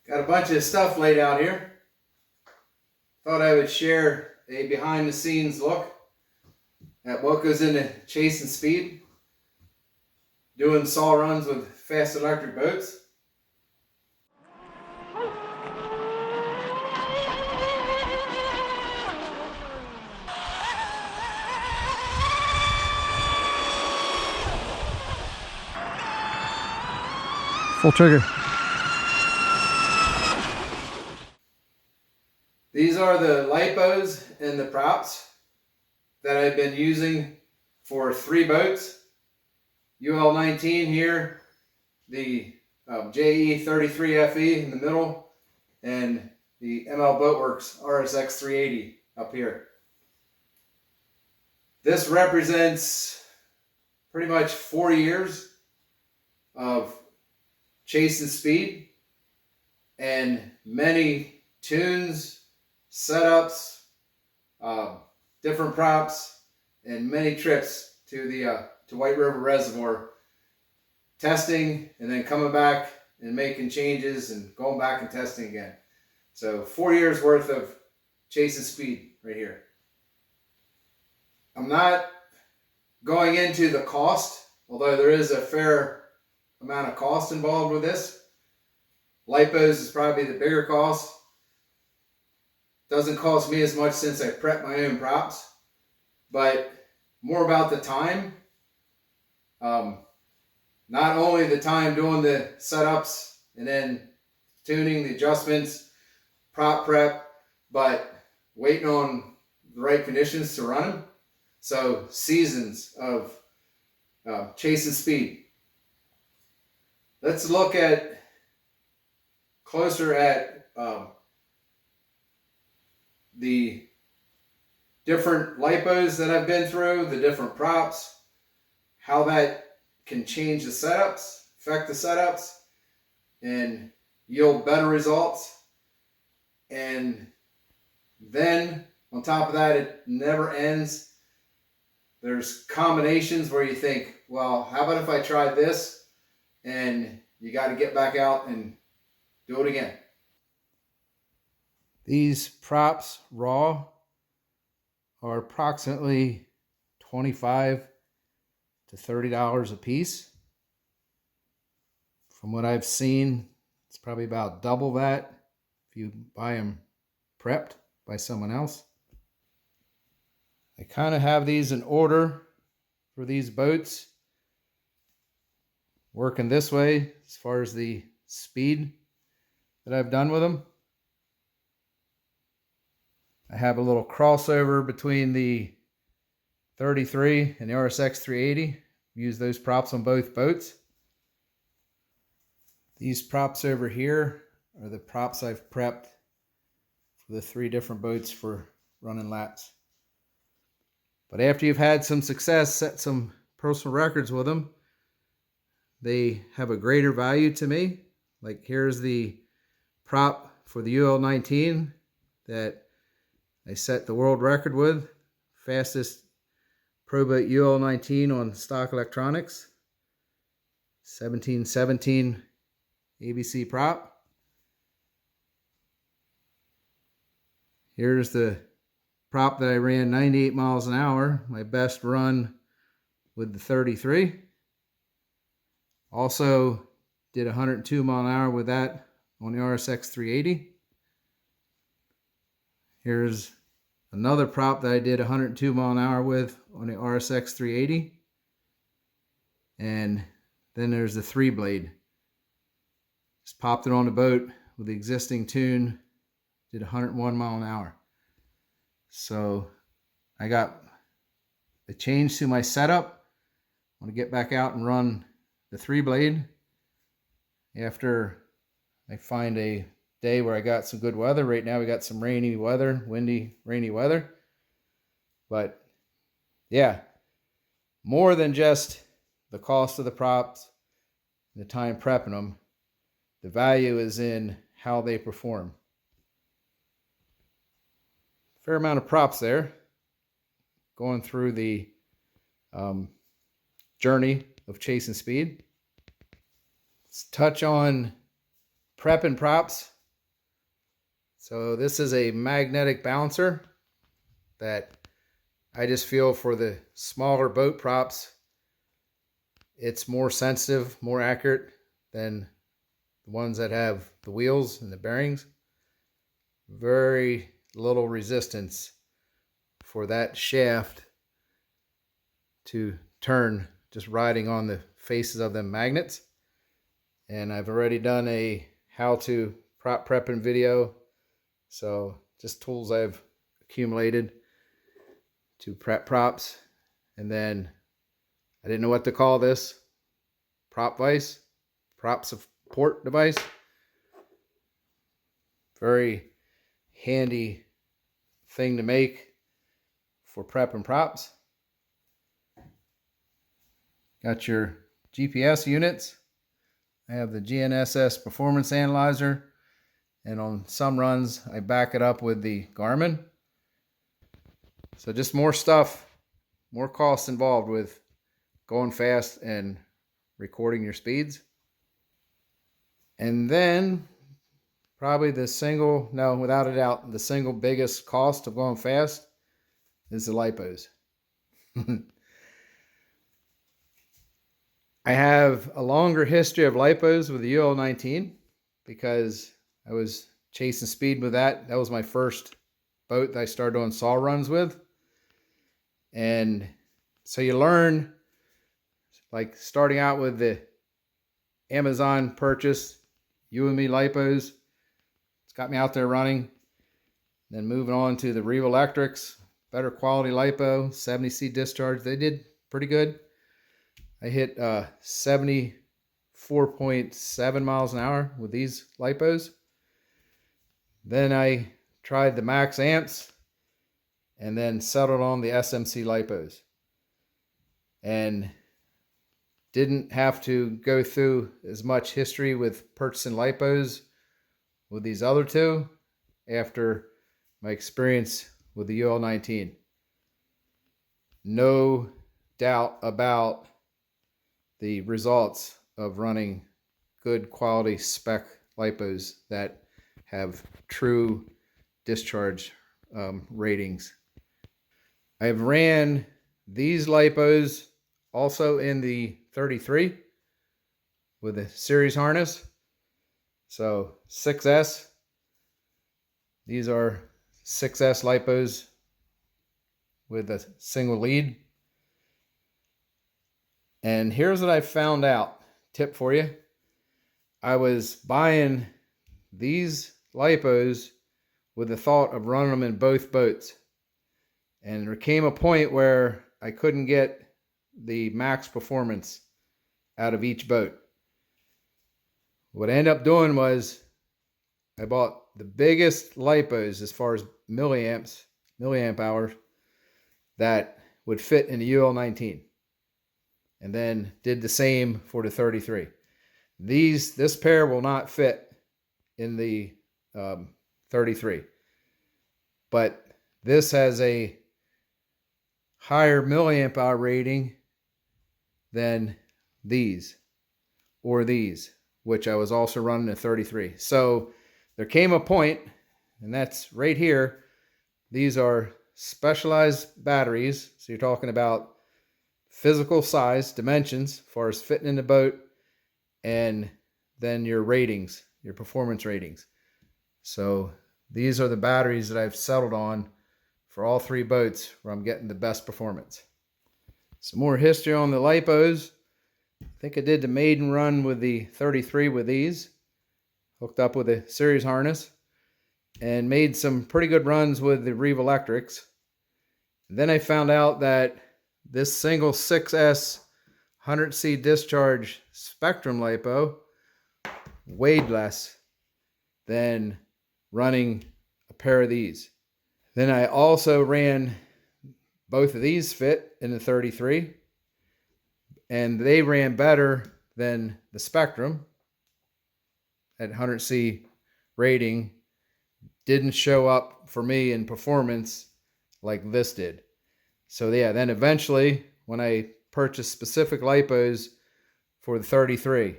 Got a bunch of stuff laid out here. Thought I would share a behind the scenes look at what goes into chasing speed, doing saw runs with fast electric boats. Full trigger. These are the lipos and the props that I've been using for 3 boats. UL19 here, the JAE 33FE in the middle, and the ML Boatworks RSX 380 up here. This represents pretty much 4 years of chasing speed and many tunes, setups, different props, and many trips to the to White River Reservoir, testing and then coming back and making changes and going back and testing again. So 4 years worth of chasing speed right here. I'm not going into the cost, although there is a fair amount of cost involved with this. Lipos is probably the bigger cost. Doesn't cost me as much since I prep my own props, but more about the time. Not only the time doing the setups and then tuning, the adjustments, prop prep, but waiting on the right conditions to run them. So seasons of chasing speed. Let's look at closer at the different lipos that I've been through, the different props, how that can change the setups, affect the setups, and yield better results. And then on top of that, it never ends. There's combinations where you think, well, how about if I tried this? And you got to get back out and do it again. These props raw are approximately $25 to $30 a piece. From what I've seen, it's probably about double that if you buy them prepped by someone else. I kind of have these in order for these boats, working this way as far as the speed that I've done with them. I have a little crossover between the 33 and the RSX 380. Use those props on both boats. These props over here are the props I've prepped for the 3 different boats for running laps. But after you've had some success, set some personal records with them, they have a greater value to me. Like here's the prop for the UL19 that I set the world record with. Fastest ProBoat UL19 on stock electronics. 1717 ABC prop. Here's the prop that I ran 98 miles an hour. My best run with the 33. Also did 102 mile an hour with that on the RSX 380. Here's another prop that I did 102 mile an hour with on the RSX 380. And then there's the 3-blade. Just popped it on the boat with the existing tune. Did 101 mile an hour. So I got a change to my setup. I want to get back out and run the 3-blade after I find a day where I got some good weather. Right now we got some rainy weather, windy, rainy weather. But yeah, more than just the cost of the props, the time prepping them, the value is in how they perform. Fair amount of props there. Going through the journey of chasing speed. Let's touch on prepping props So this is a magnetic balancer that I just feel for the smaller boat props, it's more sensitive, more accurate than the ones that have the wheels and the bearings. Very little resistance for that shaft to turn just riding on the faces of them magnets. And I've already done a how to prop prepping video, so just tools I've accumulated to prep props. And then I didn't know what to call this prop support device. Very handy thing to make for prepping props. Got your GPS units. I have the GNSS performance analyzer, and on some runs I back it up with the Garmin. So just more stuff, more costs involved with going fast and recording your speeds. And then probably without a doubt, the single biggest cost of going fast is the lipos. I have a longer history of lipos with the UL19 because I was chasing speed with that. That was my first boat that I started doing saw runs with. And so you learn, like starting out with the Amazon purchase, U&Me lipos. It's got me out there running. Then moving on to the Revo Electrics, better quality lipo, 70C discharge. They did pretty good. I hit 74.7 miles an hour with these lipos. Then I tried the max amps and then settled on the SMC lipos. And didn't have to go through as much history with purchasing lipos with these other two after my experience with the UL19. No doubt about the results of running good quality spec lipos that have true discharge ratings. I've ran these lipos also in the 33 with a series harness. So 6S. These are 6S lipos with a single lead. And here's what I found out. Tip for you. I was buying these lipos with the thought of running them in both boats. And there came a point where I couldn't get the max performance out of each boat. What I ended up doing was I bought the biggest lipos as far as milliamp hours that would fit in the UL19. And then did the same for the 33. This pair will not fit in the 33. But this has a higher milliamp hour rating than these, which I was also running a 33. So there came a point, and that's right here. These are specialized batteries. So you're talking about physical size, dimensions, as far as fitting in the boat, and then your ratings, your performance ratings. So these are the batteries that I've settled on for all three boats where I'm getting the best performance. Some more history on the lipos. I think I did the maiden run with the 33 with these, hooked up with a series harness, and made some pretty good runs with the Revo Electrics. And then I found out that this single 6S 100C discharge Spectrum lipo weighed less than running a pair of these. Then I also ran both of these fit in the 33, and they ran better than the Spectrum at 100C rating. Didn't show up for me in performance like this did. So yeah, then eventually when I purchased specific lipos for the 33,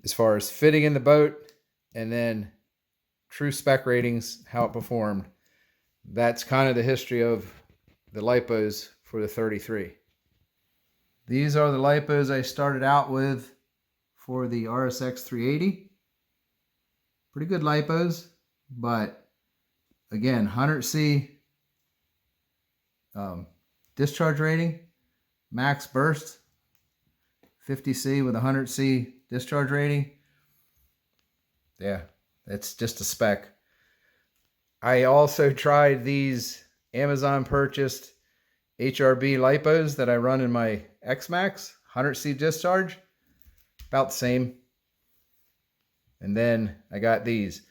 as far as fitting in the boat and then true spec ratings, how it performed. That's kind of the history of the lipos for the 33. These are the lipos I started out with for the RSX 380. Pretty good lipos, but again, 100C discharge rating, max burst, 50C with 100C discharge rating. Yeah, it's just a spec. I also tried these Amazon purchased HRB lipos that I run in my X-Max, 100C discharge, about the same. And then I got these.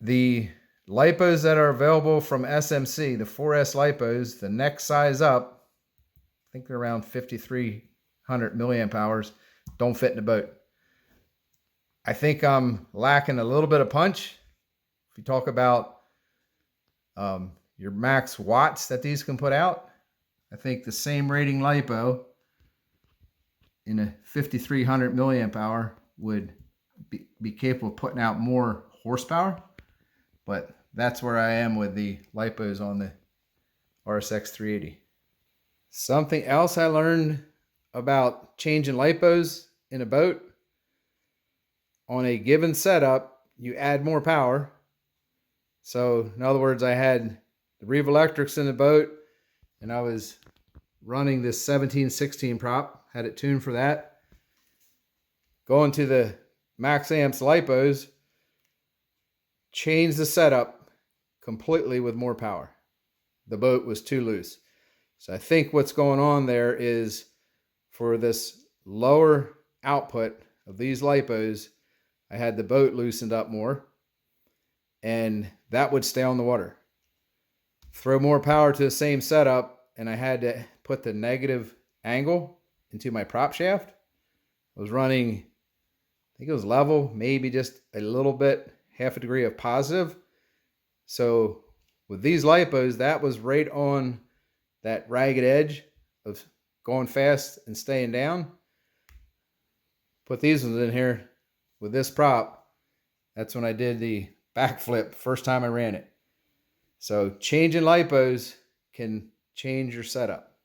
The lipos that are available from SMC, the 4S lipos, the next size up, I think they're around 5,300 milliamp hours, don't fit in the boat. I think I'm lacking a little bit of punch. If you talk about your max watts that these can put out, I think the same rating lipo in a 5,300 milliamp hour would be capable of putting out more horsepower. But that's where I am with the lipos on the RSX 380. Something else I learned about changing lipos in a boat, on a given setup, you add more power. So in other words, I had the Reeve Electrics in the boat and I was running this 1716 prop, had it tuned for that. Going to the Max Amps lipos, changed the setup completely with more power. The boat was too loose. So I think what's going on there is, for this lower output of these lipos, I had the boat loosened up more, and that would stay on the water. Throw more power to the same setup, and I had to put the negative angle into my prop shaft. I was running, I think it was level, maybe just a little bit, half a degree of positive. So with these lipos, that was right on that ragged edge of going fast and staying down. Put these ones in here with this prop. That's when I did the backflip first time I ran it. So changing lipos can change your setup.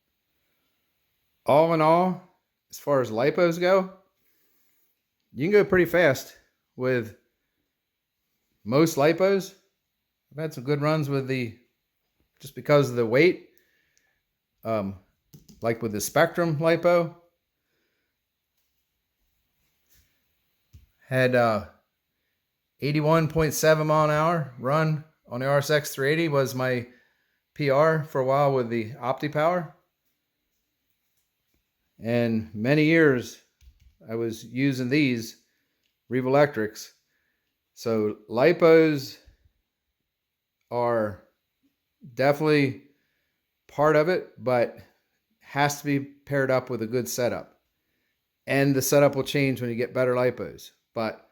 All in all, as far as lipos go, you can go pretty fast with most lipos. I've had some good runs with the, just because of the weight, like with the Spectrum lipo. Had 81.7 mile an hour run on the RSX 380 was my PR for a while with the OptiPower. And many years I was using these Reeve Electrics. So lipos are definitely part of it, but has to be paired up with a good setup. And the setup will change when you get better lipos. But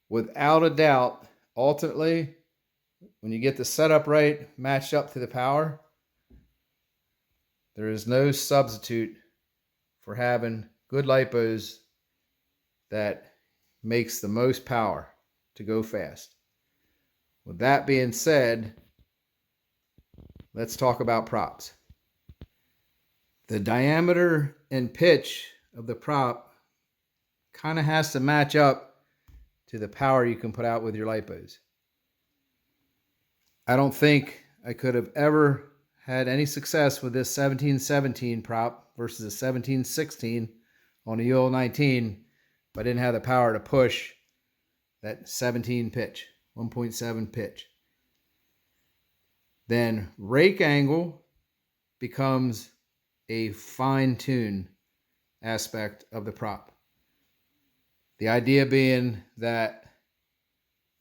without a doubt, ultimately, when you get the setup right, matched up to the power, there is no substitute for having good lipos that makes the most power to go fast. With that being said, let's talk about props. The diameter and pitch of the prop kind of has to match up to the power you can put out with your lipos. I don't think I could have ever had any success with this 1717 prop versus a 1716 on a UL19 if I didn't have the power to push that 17 pitch, 1.7 pitch. Then rake angle becomes a fine-tune aspect of the prop. The idea being that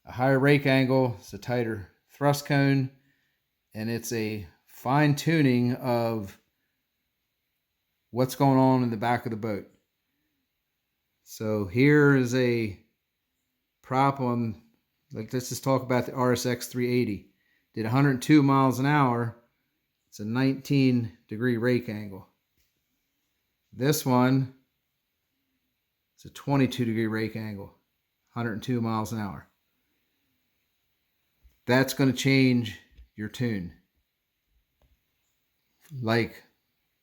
a higher rake angle is a tighter thrust cone, and it's a fine-tuning of what's going on in the back of the boat. So here is a prop on, like, let's just talk about the RSX 380. Did 102 miles an hour. It's a 19-degree rake angle. This one, it's a 22-degree rake angle, 102 miles an hour. that's going to change your tune. Like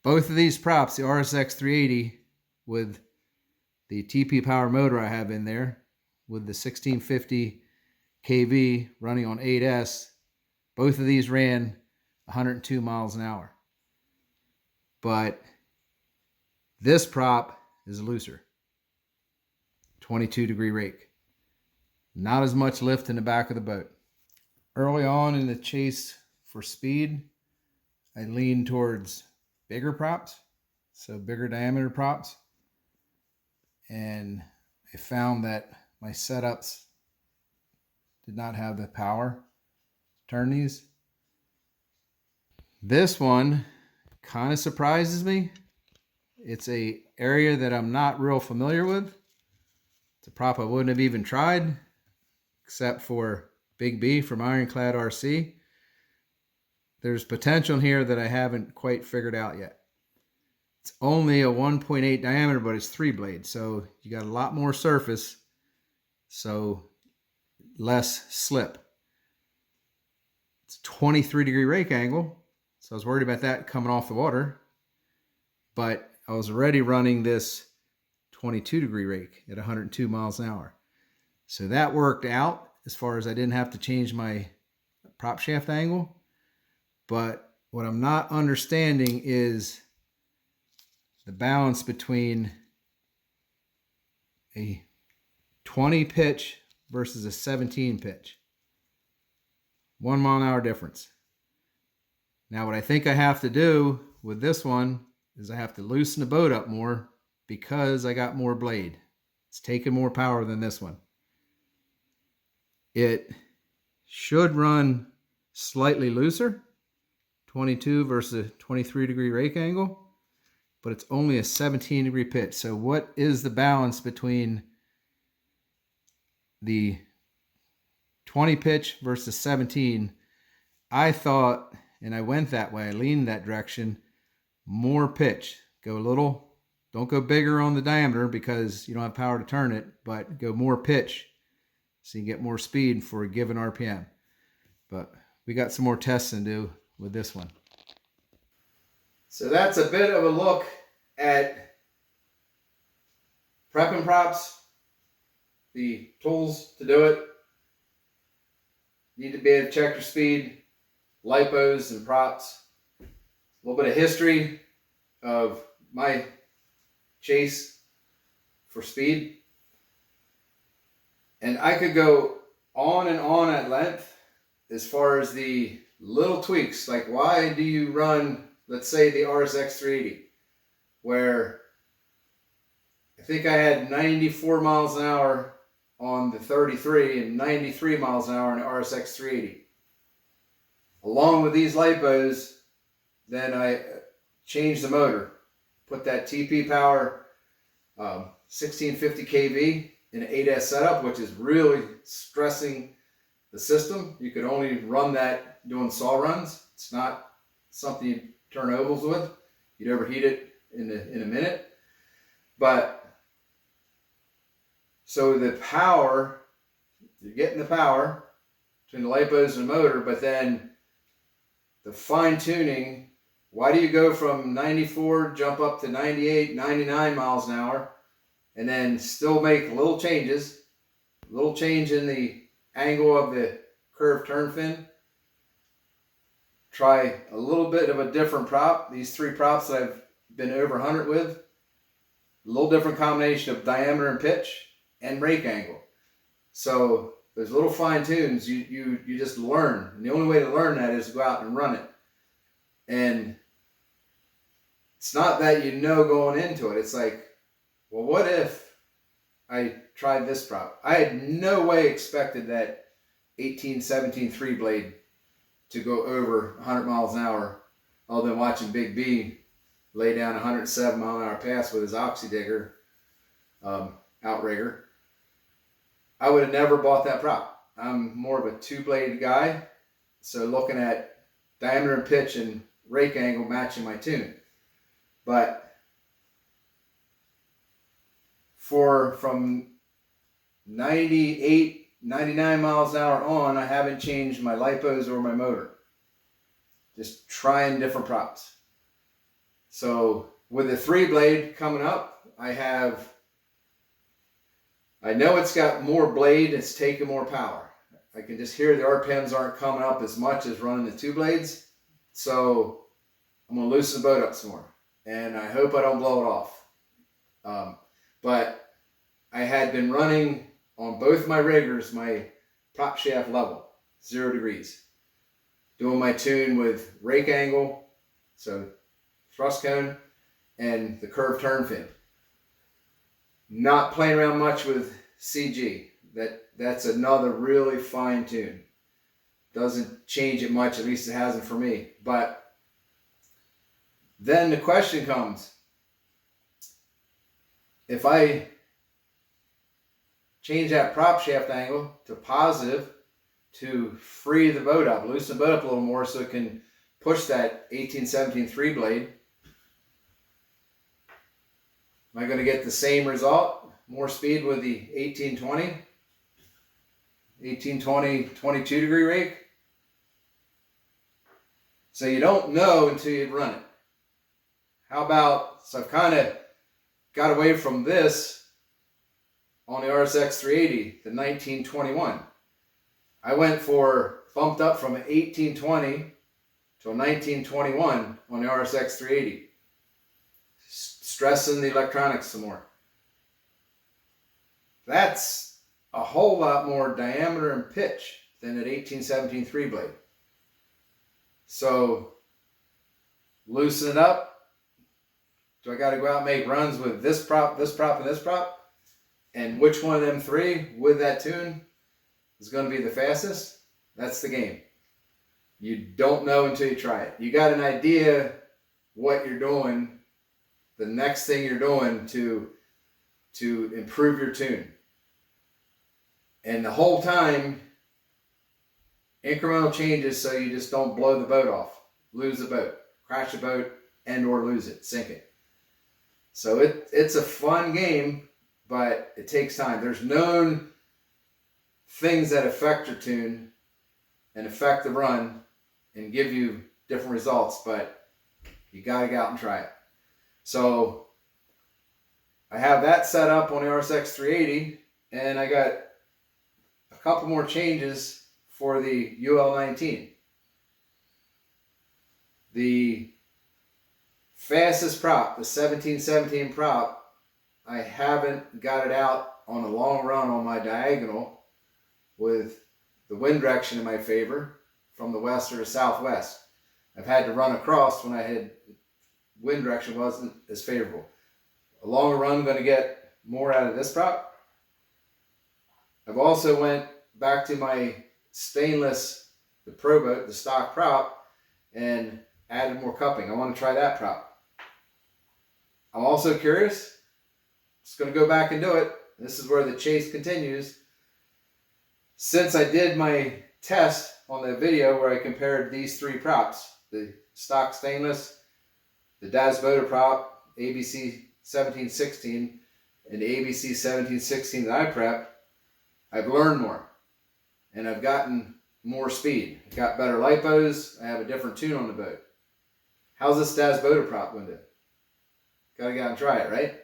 both of these props, the RSX 380 with the TP power motor I have in there, with the 1650 kV running on 8S, both of these ran 102 miles an hour. But this prop is looser. 22-degree rake. Not as much lift in the back of the boat. Early on in the chase for speed, I leaned towards bigger props, so bigger diameter props. And I found that my setups did not have the power to turn these. This one kind of surprises me. It's a area that I'm not real familiar with. It's a prop I wouldn't have even tried, except for Big B from Ironclad RC. There's potential here that I haven't quite figured out yet. It's only a 1.8 diameter, but it's 3 blades, so you got a lot more surface, so less slip. It's 23-degree rake angle, so I was worried about that coming off the water, but I was already running this 22-degree rake at 102 miles an hour. So that worked out as far as I didn't have to change my prop shaft angle. But what I'm not understanding is the balance between a 20 pitch versus a 17 pitch. 1 mile an hour difference. Now what I think I have to do with this one is I have to loosen the boat up more because I got more blade. It's taking more power than this one. It should run slightly looser, 22 versus a 23-degree rake angle, but it's only a 17-degree pitch. So what is the balance between the 20 pitch versus 17? I thought, and I went that way, I leaned that direction, more pitch. Go a little, don't go bigger on the diameter because you don't have power to turn it, but go more pitch so you can get more speed for a given RPM. But we got some more testing to do with this one. So that's a bit of a look at prepping props, the tools to do it. You need to be able to check your speed, lipos and props. A little bit of history of my chase for speed. And I could go on and on at length as far as the little tweaks, like why do you run, let's say, the RSX 380, where I think I had 94 miles an hour on the 33 and 93 miles an hour on the RSX 380. Along with these lipos, then I changed the motor, put that TP power 1650 kV in an 8S setup, which is really stressing the system. You could only run that doing saw runs. It's not something you turn ovals with. You'd overheat it in a minute. But so the power, you're getting the power between the lipos and the motor, but then the fine tuning, why do you go from 94, jump up to 98, 99 miles an hour, and then still make little changes, a little change in the angle of the curved turn fin. Try a little bit of a different prop. These 3 props that I've been over 100 with, a little different combination of diameter and pitch and rake angle. So those little fine tunes, you just learn. And the only way to learn that is to go out and run it. And it's not that you know going into it. It's like, well, what if I tried this prop? I had no way expected that 18, 17 3 blade to go over 100 miles an hour, other than watching Big B lay down 107 mile an hour pass with his oxy digger outrigger. I would have never bought that prop. I'm more of a 2-blade guy, so looking at diameter and pitch and rake angle matching my tune. But from 98, 99 miles an hour on, I haven't changed my lipos or my motor. Just trying different props. So with the 3-blade coming up, I know it's got more blade, it's taking more power. I can just hear the RPMs aren't coming up as much as running the 2 blades. So I'm going to loosen the boat up some more. And I hope I don't blow it off. But I had been running on both my riggers my prop shaft level, 0 degrees. Doing my tune with rake angle, so thrust cone, and the curved turn fin. Not playing around much with CG. That's another really fine tune. Doesn't change it much, at least it hasn't for me. But then the question comes, if I change that prop shaft angle to positive to free the boat up, loosen the boat up a little more so it can push that 18-17 3-blade, am I going to get the same result? More speed with the 1820, 22 degree rake? So you don't know until you run it. How about, so I've kind of got away from this on the RSX 380, the 1921. I bumped up from an 1820 to a 1921 on the RSX 380. Stressing the electronics some more. That's a whole lot more diameter and pitch than an 18-17 3-blade. So, loosen it up. Do I got to go out and make runs with this prop, this prop, and this prop? And which one of them 3 with that tune is going to be the fastest? That's the game. You don't know until you try it. You got an idea what you're doing, the next thing you're doing to improve your tune. And the whole time, incremental changes so you just don't blow the boat off, lose the boat, crash the boat, and or lose it, sink it. So it's a fun game, but it takes time. There's known things that affect your tune and affect the run and give you different results, but you got to go out and try it. So I have that set up on the RSX 380, and I got a couple more changes for the UL19. The fastest prop, the 17-17 prop, I haven't got it out on a long run on my diagonal with the wind direction in my favor from the west or the southwest. I've had to run across when I had wind direction wasn't as favorable. A longer run, I'm going to get more out of this prop. I've also went back to my stainless, the ProBoat, the stock prop, and added more cupping. I want to try that prop. I'm also curious. Just going to go back and do it. This is where the chase continues. Since I did my test on the video where I compared these 3 props, the stock stainless, the Das Boater prop, ABC 1716, and the ABC 1716 that I prepped, I've learned more. And I've gotten more speed. I've got better lipos. I have a different tune on the boat. How's this Das Boater prop going to do? Gotta go out and try it, right?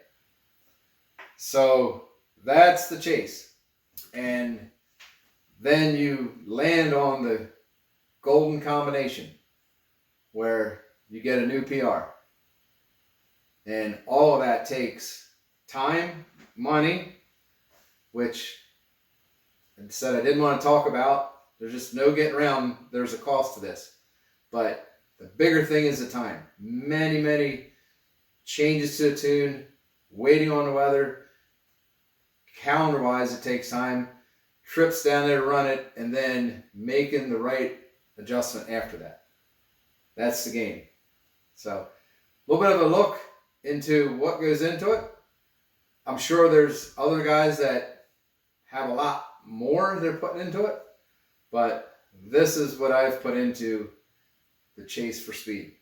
So that's the chase. And then you land on the golden combination where you get a new PR. And all of that takes time, money, which I said I didn't want to talk about. There's just no getting around. There's a cost to this. But the bigger thing is the time. Many, many changes to the tune, waiting on the weather. Calendar-wise, it takes time. Trips down there to run it, and then making the right adjustment after that. That's the game. So, a little bit of a look into what goes into it. I'm sure there's other guys that have a lot more they're putting into it, but this is what I've put into the chase for speed.